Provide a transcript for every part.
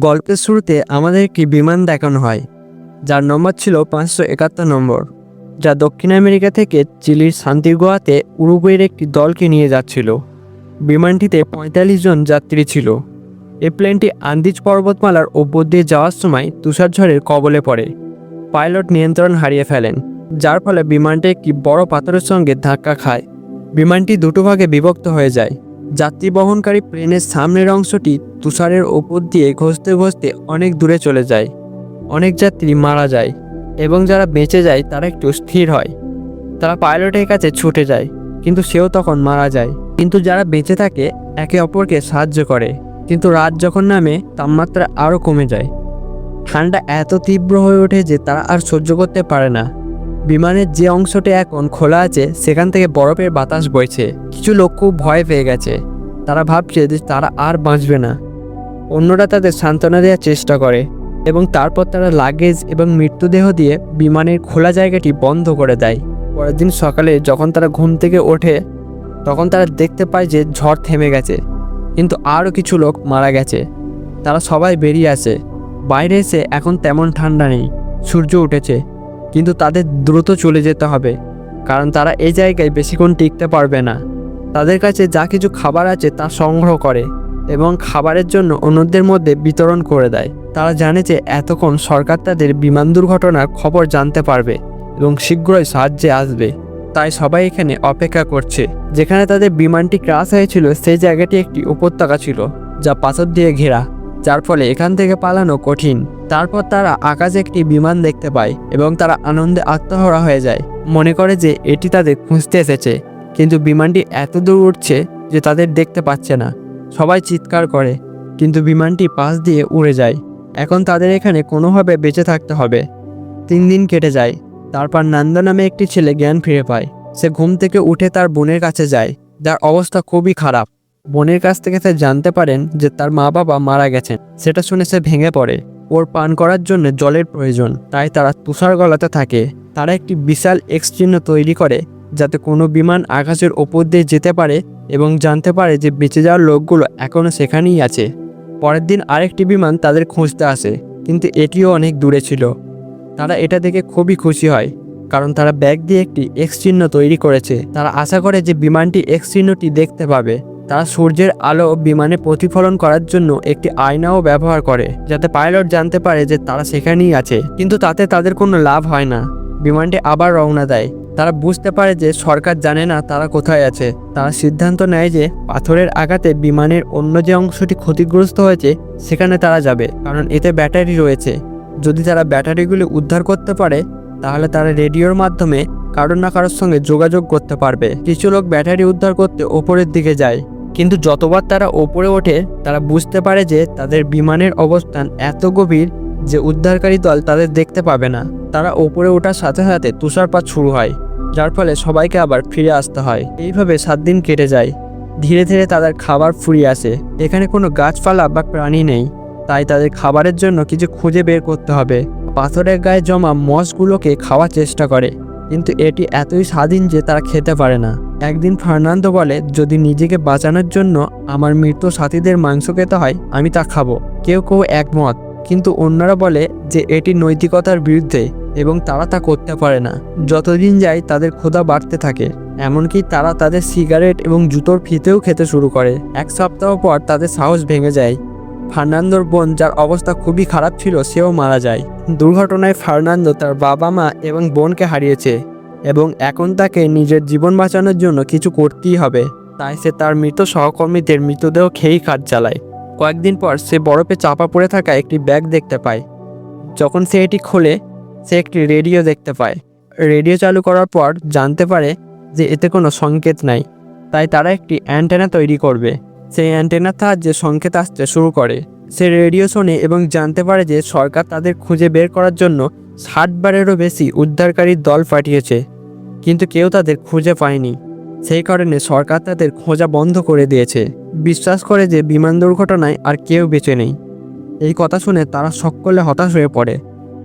গল্পের শুরুতে আমাদের একটি বিমান দেখানো হয়, যার নম্বর ছিল 571 নম্বর, যা দক্ষিণ আমেরিকা থেকে চিলির সান্তিয়াগোতে উরুগুয়ের একটি দলকে নিয়ে যাচ্ছিল। বিমানটিতে 45 জন যাত্রী ছিল। এই প্লেনটি আন্দিজ পর্বতমালার ওপর দিয়ে যাওয়ার সময় তুষারঝড়ের কবলে পড়ে। পাইলট নিয়ন্ত্রণ হারিয়ে ফেলেন, যার ফলে বিমানটি একটি বড় পাথরের সঙ্গে ধাক্কা খায়। বিমানটি দুটো ভাগে বিভক্ত হয়ে যায়। যাত্রী বহনকারী প্লেনের সামনের অংশটি তুষারের ওপর দিয়ে ঘষতে ঘষতে অনেক দূরে চলে যায়। অনেক যাত্রী মারা যায় এবং যারা বেঁচে যায় তারা একটু স্থির হয়। তারা পাইলটের কাছে ছুটে যায়, কিন্তু সেও তখন মারা যায়। কিন্তু যারা বেঁচে থাকে একে অপরকে সাহায্য করে। কিন্তু রাত যখন নামে তাপমাত্রা আরও কমে যায়। ঠান্ডা এত তীব্র হয়ে ওঠে যে তারা আর সহ্য করতে পারে না। বিমানের যে অংশটি এখন খোলা আছে সেখান থেকে বরফের বাতাস বইছে। কিছু লোক খুব ভয় পেয়ে গেছে। তারা ভাবছে যে তারা আর বাঁচবে না। অন্যরা তাদের সান্ত্বনা দেওয়ার চেষ্টা করে এবং তারপর তারা লাগেজ এবং মৃতদেহ দিয়ে বিমানের খোলা জায়গাটি বন্ধ করে দেয়। পরের দিন সকালে যখন তারা ঘুম থেকে ওঠে তখন তারা দেখতে পায় যে ঝড় থেমে গেছে, কিন্তু আরও কিছু লোক মারা গেছে। তারা সবাই বেরিয়ে আসে। বাইরে এসে এখন তেমন ঠান্ডা নেই, সূর্য উঠেছে, কিন্তু তাদের দ্রুত চলে যেতে হবে, কারণ তারা এই জায়গায় বেশিক্ষণ টিকতে পারবে না। তাদের কাছে যা কিছু খাবার আছে তা সংগ্রহ করে এবং খাবারের জন্য অন্যদের মধ্যে বিতরণ করে দেয়। তারা জানে যে এতক্ষণ সরকার তাদের বিমান দুর্ঘটনার খবর জানতে পারবে এবং শীঘ্রই সাহায্যে আসবে। তাই সবাই এখানে অপেক্ষা করছে। যেখানে তাদের বিমানটি ক্র্যাশ হয়েছিল সেই জায়গাটি একটি উপত্যকা ছিল, যা পাথর দিয়ে ঘেরা, যার ফলে এখান থেকে পালানো কঠিন। তারপর তারা আকাশে একটি বিমান দেখতে পায় এবং তারা আনন্দে আত্মহারা হয়ে যায়। মনে করে যে এটি তাদের খুঁজতে এসেছে, কিন্তু বিমানটি এত দূর উঠছে যে তাদের দেখতে পাচ্ছে না। সবাই চিৎকার করে, কিন্তু বিমানটি পাশ দিয়ে উড়ে যায়। এখন তাদের এখানে কোনোভাবে বেঁচে থাকতে হবে। 3 দিন কেটে যায়। তারপর নন্দা নামে একটি ছেলে জ্ঞান ফিরে পায়। সে ঘুম থেকে উঠে তার বোনের কাছে যায়, যার অবস্থা খুবই খারাপ। বোনের কাছ থেকে সে জানতে পারেন যে তার মা বাবা মারা গেছেন। সেটা শুনে সে ভেঙে পড়ে। ওর পান করার জন্য জলের প্রয়োজন, তাই তারা তুষার গলাতে থাকে। তারা একটি বিশাল এক্স চিহ্ন তৈরি করে, যাতে কোনো বিমান আকাশের ওপর দিয়ে যেতে পারে এবং জানতে পারে যে বেঁচে যাওয়ার লোকগুলো এখনও সেখানেই আছে। পরের দিন আরেকটি বিমান তাদের খুঁজতে আসে, কিন্তু এটিও অনেক দূরে ছিল। তারা এটা দেখে খুবই খুশি হয়, কারণ তারা ব্যাগ দিয়ে একটি এক্স চিহ্ন তৈরি করেছে। তারা আশা করে যে বিমানটি এক্স চিহ্নটি দেখতে পাবে। তারা সূর্যের আলো বিমানে প্রতিফলন করার জন্য একটি আয়নাও ব্যবহার করে, যাতে পাইলট জানতে পারে যে তারা সেখানেই আছে। কিন্তু তাতে তাদের কোনো লাভ হয় না। বিমানটি আবার রওনা দেয়। তারা বুঝতে পারে যে সরকার জানে না তারা কোথায় আছে। তারা সিদ্ধান্ত নেয় যে পাথরের আঘাতে বিমানের অন্য যে অংশটি ক্ষতিগ্রস্ত হয়েছে সেখানে তারা যাবে, কারণ এতে ব্যাটারি রয়েছে। যদি তারা ব্যাটারিগুলি উদ্ধার করতে পারে তাহলে তারা রেডিওর মাধ্যমে কারোর না কারোর সঙ্গে যোগাযোগ করতে পারবে। কিছু লোক ব্যাটারি উদ্ধার করতে ওপরের দিকে যায়, কিন্তু যতবার তারা ওপরে ওঠে তারা বুঝতে পারে যে তাদের বিমানের অবস্থান এত গভীর যে উদ্ধারকারী দল তাদের দেখতে পাবে না। তারা ওপরে ওঠার সাথে সাথে তুষারপাত শুরু হয়, যার ফলে সবাইকে আবার ফিরে আসতে হয়। এইভাবে 7 দিন কেটে যায়। ধীরে ধীরে তাদের খাবার ফুরিয়ে আসে। এখানে কোনো গাছপালা বা প্রাণী নেই, তাই তাদের খাবারের জন্য কিছু খুঁজে বের করতে হবে। পাথরের গায়ে জমা মসগুলোকে খাওয়ার চেষ্টা করে, কিন্তু এটি এতই স্বাধীন যে তারা খেতে পারে না। একদিন ফার্নান্দো বলে, যদি নিজেকে বাঁচানোর জন্য আমার মৃত সাথীদের মাংস খেতে হয় আমি তা খাবো। কেউ কেউ একমত, কিন্তু অন্যরা বলে যে এটি নৈতিকতার বিরুদ্ধে এবং তারা তা করতে পারে না। যতদিন যায় তাদের ক্ষুধা বাড়তে থাকে, এমনকি তারা তাদের সিগারেট এবং জুতোর ফিতেও খেতে শুরু করে। 1 সপ্তাহ পর তাদের সাহস ভেঙে যায়। ফার্নান্দোর বোন, যার অবস্থা খুবই খারাপ ছিল, সেও মারা যায়। দুর্ঘটনায় ফার্নান্দো তার বাবা মা এবং বোনকে হারিয়েছে এবং এখন তাকে নিজের জীবন বাঁচানোর জন্য কিছু করতেই হবে। তাই সে তার মৃত সহকর্মীদের মৃতদেহ খেয়েই কাজ চালায়। কয়েকদিন পর সে বরফে চাপা পড়ে থাকা একটি ব্যাগ দেখতে পায়। যখন সে এটি খোলে সে একটি রেডিও দেখতে পায়। রেডিও চালু করার পর জানতে পারে যে এতে কোনো সংকেত নাই, তাই তারা একটি অ্যান্টেনা তৈরি করবে। সেই অ্যান্টেনার সাহায্যে সংকেত আসতে শুরু করে। সে রেডিও শোনে এবং জানতে পারে যে সরকার তাদের খুঁজে বের করার জন্য 60 বারেরও বেশি উদ্ধারকারী দল পাঠিয়েছে, কিন্তু কেউ তাদের খুঁজে পায়নি। সেই কারণে সরকার তাদের খোঁজা বন্ধ করে দিয়েছে। বিশ্বাস করে যে বিমান দুর্ঘটনায় আর কেউ বেঁচে নেই। এই কথা শুনে তারা সকলে হতাশ হয়ে পড়ে,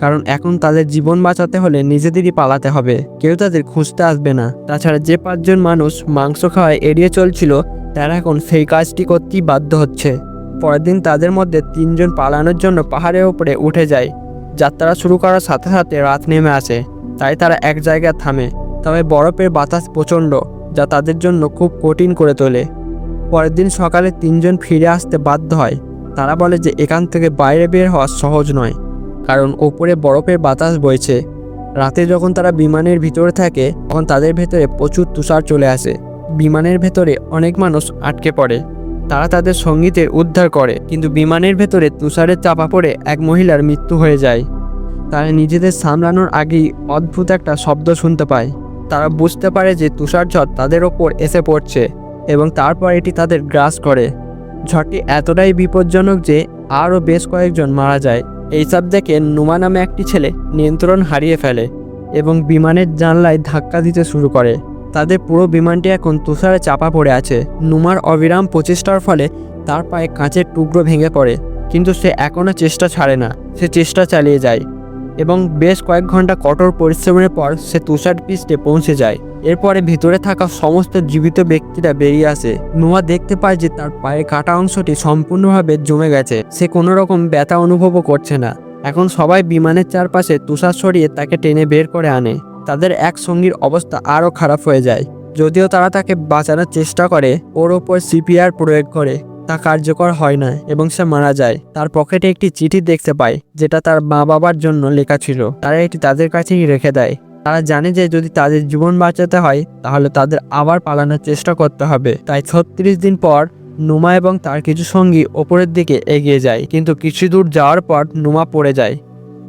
কারণ এখন তাদের জীবন বাঁচাতে হলে নিজেদেরই পালাতে হবে। কেউ তাদের খুঁজতে আসবে না। তাছাড়া যে 5 জন মানুষ মাংস খাওয়ায় এড়িয়ে চলছিল তারা এখন সেই কাজটি করতেই বাধ্য হচ্ছে। পরের দিন তাদের মধ্যে 3 জন পালানোর জন্য পাহাড়ের উপরে উঠে যায়। যাত্রা শুরু করার সাথে সাথে রাত নেমে আসে, তাই তারা এক জায়গায় থামে। তবে বরফের বাতাস প্রচণ্ড, যা তাদের জন্য খুব কঠিন করে তোলে। পরের দিন সকালে 3 জন ফিরে আসতে বাধ্য হয়। তারা বলে যে এখান থেকে বাইরে বের হওয়া সহজ নয়, কারণ ওপরে বরফের বাতাস বইছে। রাতে যখন তারা বিমানের ভিতরে থাকে তখন তাদের ভেতরে প্রচুর তুষার চলে আসে। বিমানের ভেতরে অনেক মানুষ আটকে পড়ে। তারা তাদের সঙ্গীদের উদ্ধার করে, কিন্তু বিমানের ভেতরে তুষারের চাপা পড়ে এক মহিলার মৃত্যু হয়ে যায়। তারা নিজেদের সামলানোর আগেই অদ্ভুত একটা শব্দ শুনতে পায়। তারা বুঝতে পারে যে তুষারঝড় তাদের ওপর এসে পড়ছে এবং তারপর এটি তাদের গ্রাস করে। ঝড়টি এতটাই বিপজ্জনক যে আরও বেশ কয়েকজন মারা যায়। এইসব দেখে নুমা নামে একটি ছেলে নিয়ন্ত্রণ হারিয়ে ফেলে এবং বিমানের জানলায় ধাক্কা দিতে শুরু করে। তাদের পুরো বিমানটি এখন তুষারে চাপা পড়ে আছে। নুমার অবিরাম প্রচেষ্টার ফলে তার পায়ে কাঁচের টুকরো ভেঙে পড়ে, কিন্তু সে এখনও চেষ্টা ছাড়ে না। সে চেষ্টা চালিয়ে যায় এবং বেশ কয়েক ঘন্টা কঠোর পরিশ্রমের পর সে তুষার পৃষ্ঠে পৌঁছে যায়। এরপরে ভিতরে থাকা সমস্ত জীবিত ব্যক্তিরা বেরিয়ে আসে। নুমা দেখতে পায় যে তার পায়ের কাটা অংশটি সম্পূর্ণভাবে জমে গেছে। সে কোনো রকম ব্যথা অনুভবও করছে না। এখন সবাই বিমানের চারপাশে তুষার সরিয়ে তাকে টেনে বের করে আনে। তাদের এক সঙ্গীর অবস্থা আরও খারাপ হয়ে যায়। যদিও তারা তাকে বাঁচানোর চেষ্টা করে, ওর ওপর সিপিআর প্রয়োগ করে, তা কার্যকর হয় না এবং সে মারা যায়। তার পকেটে একটি চিঠি দেখতে পায়, যেটা তার মা বাবার জন্য লেখা ছিল। তারা এটি তাদের কাছেই রেখে দেয়। তারা জানে যে যদি তাদের জীবন বাঁচাতে হয় তাহলে তাদের আবার পালানোর চেষ্টা করতে হবে। তাই 36 দিন পর নুমা এবং তার কিছু সঙ্গী ওপরের দিকে এগিয়ে যায়, কিন্তু কিছু দূর যাওয়ার পর নুমা পড়ে যায়।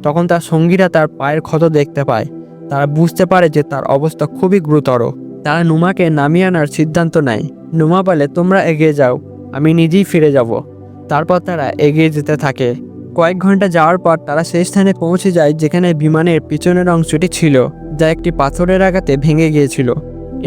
তখন তার সঙ্গীরা তার পায়ের ক্ষত দেখতে পায়। তারা বুঝতে পারে যে তার অবস্থা খুবই গুরুতর। তারা নুমাকে নামিয়ে আনার সিদ্ধান্ত নেয়। নুমা বলে, তোমরা এগিয়ে যাও, আমি নিজেই ফিরে যাব। তারপর তারা এগিয়ে যেতে থাকে। কয়েক ঘন্টা যাওয়ার পর তারা সেই স্থানে পৌঁছে যায় যেখানে বিমানের পিছনের অংশটি ছিল, যা একটি পাথরের আঘাতে ভেঙে গিয়েছিল।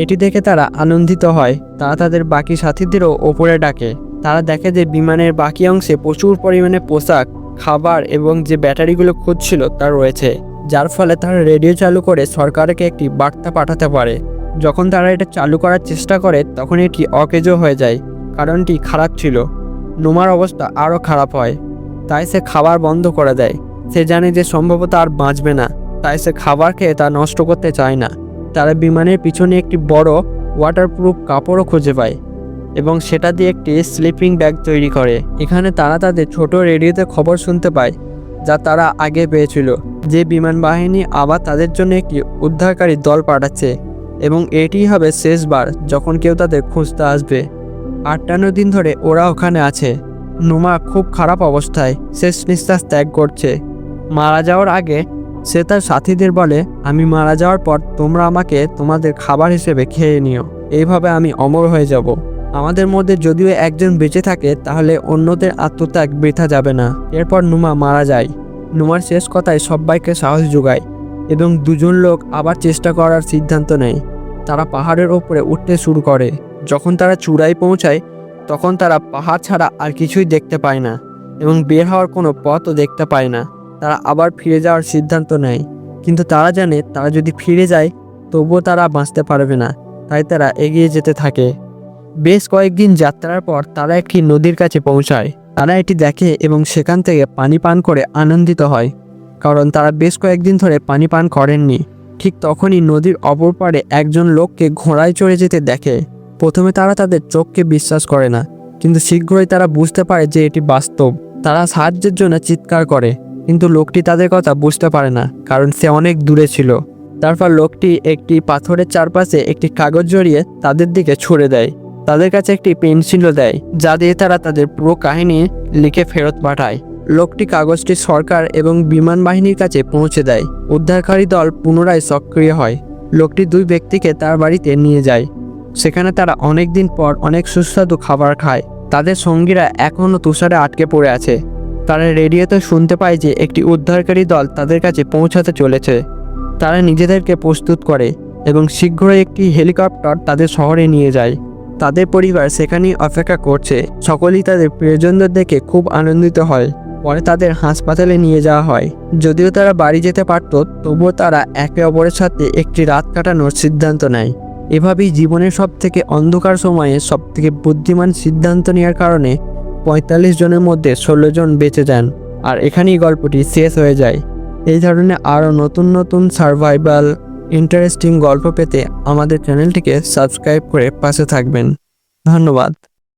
এটি দেখে তারা আনন্দিত হয়। তারা তাদের বাকি সাথীদেরও ওপরে ডাকে। তারা দেখে যে বিমানের বাকি অংশে প্রচুর পরিমাণে পোশাক, খাবার এবং যে ব্যাটারিগুলো খুঁজছিল তা রয়েছে, যার ফলে তারা রেডিও চালু করে সরকারকে একটি বার্তা পাঠাতে পারে। যখন তারা এটা চালু করার চেষ্টা করে তখন এটি অকেজো হয়ে যায়, কারণটি খারাপ ছিল। নুমার অবস্থা আরও খারাপ হয়, তাই সে খাবার বন্ধ করে দেয়। সে জানে যে সম্ভবত আর বাঁচবে না, তাই সে খাবার খেয়ে তা নষ্ট করতে চায় না। তারা বিমানের পিছনে একটি বড় ওয়াটারপ্রুফ কাপড়ও খুঁজে পায় এবং সেটা দিয়ে একটি স্লিপিং ব্যাগ তৈরি করে। এখানে তারা তাদের ছোট রেডিওতে খবর শুনতে পায়, যা তারা আগে পেয়েছিল, যে বিমান বাহিনী আবার তাদের জন্য একটি উদ্ধারকারী দল পাঠাচ্ছে এবং এটিই হবে শেষবার যখন কেউ তাদের খুঁজতে আসবে। 58 দিন ধরে ওরা ওখানে আছে। নুমা খুব খারাপ অবস্থায় শেষ নিঃশ্বাস ত্যাগ করছে। মারা যাওয়ার আগে সে তার সাথীদের বলে, আমি মারা যাওয়ার পর তোমরা আমাকে তোমাদের খাবার হিসেবে খেয়ে নিও, এইভাবে আমি অমর হয়ে যাব। আমাদের মধ্যে যদিও একজন বেঁচে থাকে তাহলে অন্যদের আত্মত্যাগ বৃথা যাবে না। এরপর নুমা মারা যায়। নুমার শেষ কথায় সবাইকে সাহস যোগায় এবং দুজন লোক আবার চেষ্টা করার সিদ্ধান্ত নেয়। তারা পাহাড়ের ওপরে উঠতে শুরু করে। যখন তারা চূড়ায় পৌঁছায় তখন তারা পাহাড় ছাড়া আর কিছুই দেখতে পায় না এবং বের হওয়ার কোনো পথও দেখতে পায় না। তারা আবার ফিরে যাওয়ার সিদ্ধান্ত নেয়, কিন্তু তারা জানে তারা যদি ফিরে যায় তবুও তারা বাঁচতে পারবে না, তাই তারা এগিয়ে যেতে থাকে। বেশ কয়েকদিন যাত্রার পর তারা একটি নদীর কাছে পৌঁছায়। তারা এটি দেখে এবং সেখান থেকে পানি পান করে আনন্দিত হয়, কারণ তারা বেশ কয়েকদিন ধরে পানি পান করেননি। ঠিক তখনই নদীর অপর পাড়ে একজন লোককে ঘোড়ায় চড়ে যেতে দেখে। প্রথমে তারা তাদের চোখকে বিশ্বাস করে না, কিন্তু শীঘ্রই তারা বুঝতে পারে যে এটি বাস্তব। তারা সাহায্যের জন্য চিৎকার করে, কিন্তু লোকটি তাদের কথা বুঝতে পারে না, কারণ সে অনেক দূরে ছিল। তারপর লোকটি একটি পাথরের চারপাশে একটি কাগজ জড়িয়ে তাদের দিকে ছুঁড়ে দেয়। তাদের কাছে একটি পেন্সিলও দেয়, যা দিয়ে তারা তাদের পুরো কাহিনী লিখে ফেরত পাঠায়। লোকটি কাগজটি সরকার এবং বিমান বাহিনীর কাছে পৌঁছে দেয়। উদ্ধারকারী দল পুনরায় সক্রিয় হয়। লোকটি 2 ব্যক্তিকে তার বাড়িতে নিয়ে যায়। সেখানে তারা অনেক দিন পর অনেক সুস্বাদু খাবার খায়। তাদের সঙ্গীরা এখনও তুষারে আটকে পড়ে আছে। তারা রেডিওতে শুনতে পায় যে একটি উদ্ধারকারী দল তাদের কাছে পৌঁছাতে চলেছে। তারা নিজেদেরকে প্রস্তুত করে এবং শীঘ্রই একটি হেলিকপ্টার তাদের শহরে নিয়ে যায়। তাদের পরিবার সেখানেই অপেক্ষা করছে। সকলেই তাদের প্রিয়জনদের দেখে খুব আনন্দিত হয়। পরে তাদের হাসপাতালে নিয়ে যাওয়া হয়। যদিও তারা বাড়ি যেতে পারত, তবুও তারা একে অপরের সাথে একটি রাত কাটানোর সিদ্ধান্ত নেয়। এভাবেই জীবনের সবথেকে অন্ধকার সময়ে সবথেকে বুদ্ধিমান সিদ্ধান্ত নেওয়ার কারণে 45 জনের মধ্যে 16 জন বেঁচে যান, আর এখানেই গল্পটি শেষ হয়ে যায়। এই ধরনের আরও নতুন নতুন সার্ভাইভাল ইন্টারেস্টিং গল্প পেতে আমাদের চ্যানেলটিকে সাবস্ক্রাইব করে পাশে থাকবেন। ধন্যবাদ।